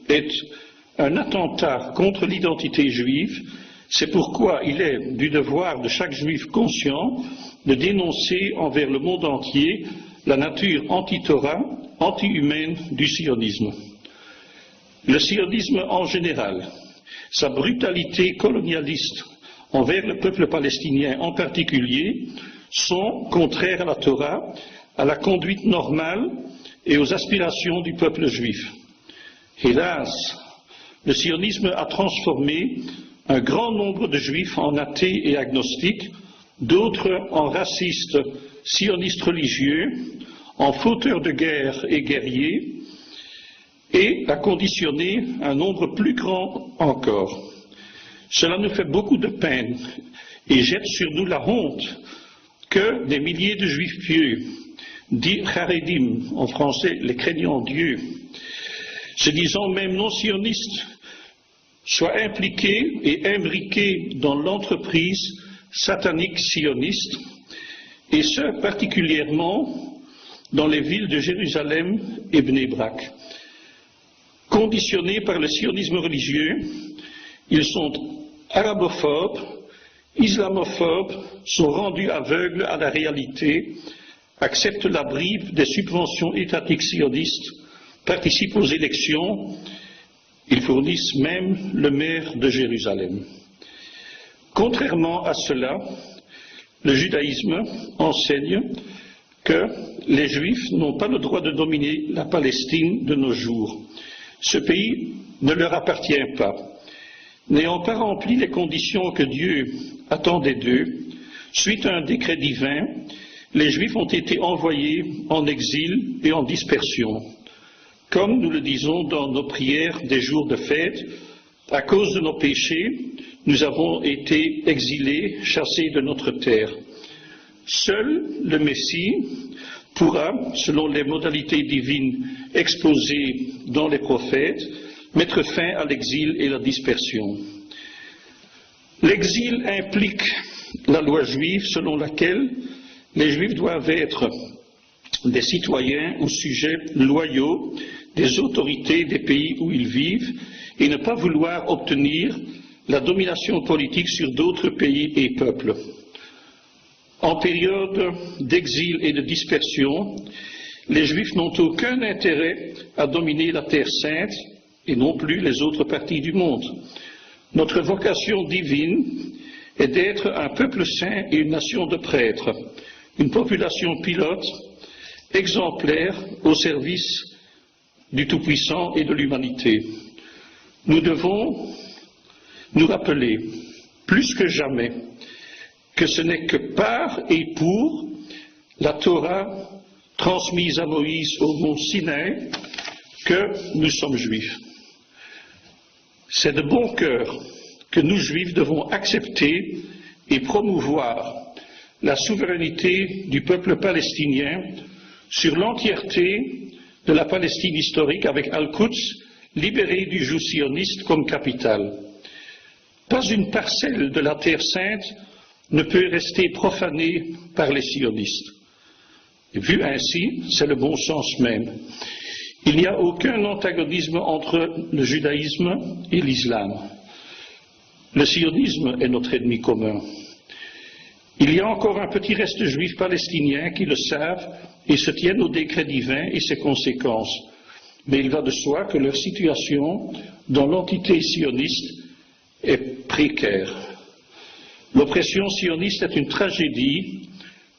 est un attentat contre l'identité juive. C'est pourquoi il est du devoir de chaque juif conscient de dénoncer envers le monde entier la nature anti-Torah, anti-humaine du sionisme. Le sionisme en général, sa brutalité colonialiste envers le peuple palestinien en particulier, sont contraires à la Torah, à la conduite normale et aux aspirations du peuple juif. Hélas, le sionisme a transformé un grand nombre de juifs en athées et agnostiques, d'autres en racistes, sionistes religieux, en fauteurs de guerre et guerriers, et a conditionné un nombre plus grand encore. Cela nous fait beaucoup de peine et jette sur nous la honte que des milliers de juifs pieux, dits charedim, en français les craignants Dieu, se disant même non sionistes, soient impliqués et imbriqués dans l'entreprise satanique sioniste, et ce particulièrement dans les villes de Jérusalem et Bnei Brak. Conditionnés par le sionisme religieux, ils sont arabophobes, islamophobes, sont rendus aveugles à la réalité, acceptent la bribe des subventions étatiques sionistes, participent aux élections, ils fournissent même le maire de Jérusalem. Contrairement à cela, le judaïsme enseigne que les Juifs n'ont pas le droit de dominer la Palestine de nos jours. Ce pays ne leur appartient pas. N'ayant pas rempli les conditions que Dieu attendait d'eux, suite à un décret divin, les Juifs ont été envoyés en exil et en dispersion. Comme nous le disons dans nos prières des jours de fête, à cause de nos péchés, nous avons été exilés, chassés de notre terre. Seul le Messie pourra, selon les modalités divines exposées dans les prophètes, mettre fin à l'exil et la dispersion. L'exil implique la loi juive selon laquelle les Juifs doivent être des citoyens ou sujets loyaux des autorités des pays où ils vivent et ne pas vouloir obtenir la domination politique sur d'autres pays et peuples. En période d'exil et de dispersion, les Juifs n'ont aucun intérêt à dominer la Terre sainte et non plus les autres parties du monde. Notre vocation divine est d'être un peuple saint et une nation de prêtres, une population pilote, exemplaire au service du Tout-Puissant et de l'humanité. Nous devons nous rappeler, plus que jamais, que ce n'est que par et pour la Torah transmise à Moïse au mont Sinaï que nous sommes juifs. C'est de bon cœur que nous, juifs, devons accepter et promouvoir la souveraineté du peuple palestinien sur l'entièreté de la Palestine historique avec Al-Quds, libérée du joug sioniste comme capitale. Pas une parcelle de la Terre sainte ne peut rester profanée par les sionistes. Et vu ainsi, c'est le bon sens même. Il n'y a aucun antagonisme entre le judaïsme et l'islam. Le sionisme est notre ennemi commun. Il y a encore un petit reste de juifs palestiniens qui le savent et se tiennent au décret divin et ses conséquences. Mais il va de soi que leur situation dans l'entité sioniste est précaire. L'oppression sioniste est une tragédie,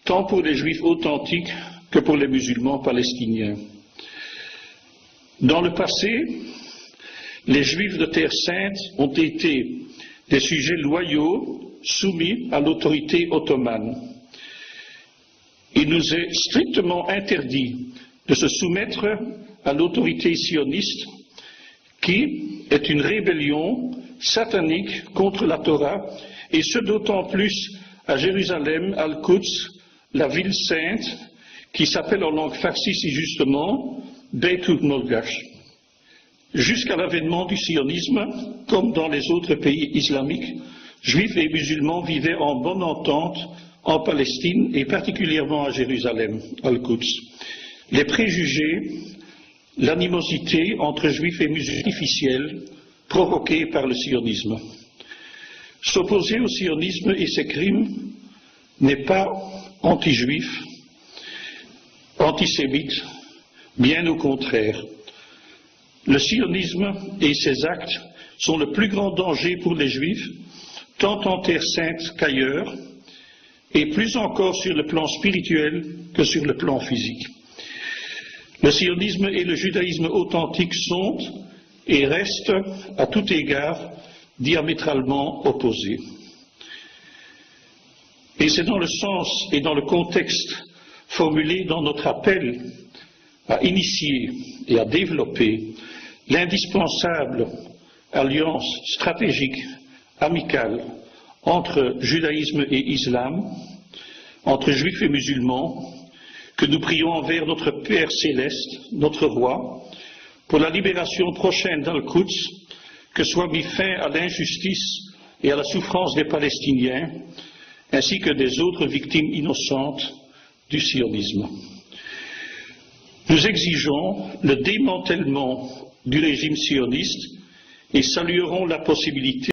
tant pour les juifs authentiques que pour les musulmans palestiniens. Dans le passé, les juifs de Terre Sainte ont été des sujets loyaux soumis à l'autorité ottomane. Il nous est strictement interdit de se soumettre à l'autorité sioniste qui est une rébellion satanique contre la Torah, et ce d'autant plus à Jérusalem, Al-Quds, la ville sainte, qui s'appelle en langue farsi si justement Beit Ul-Moqdash. Jusqu'à l'avènement du sionisme, comme dans les autres pays islamiques, juifs et musulmans vivaient en bonne entente en Palestine et particulièrement à Jérusalem, Al-Quds. Les préjugés, l'animosité entre juifs et musulmans artificielle provoquée par le sionisme. S'opposer au sionisme et ses crimes n'est pas anti-juif, antisémite, bien au contraire. Le sionisme et ses actes sont le plus grand danger pour les juifs, tant en terre sainte qu'ailleurs, et plus encore sur le plan spirituel que sur le plan physique. Le sionisme et le judaïsme authentique sont et restent à tout égard diamétralement opposés. Et c'est dans le sens et dans le contexte formulé dans notre appel à initier et à développer l'indispensable alliance stratégique, amicale, entre judaïsme et islam, entre juifs et musulmans, que nous prions envers notre Père céleste, notre Roi, pour la libération prochaine d'Al-Quds, que soit mis fin à l'injustice et à la souffrance des Palestiniens, ainsi que des autres victimes innocentes du sionisme. Nous exigeons le démantèlement du régime sioniste et saluerons la possibilité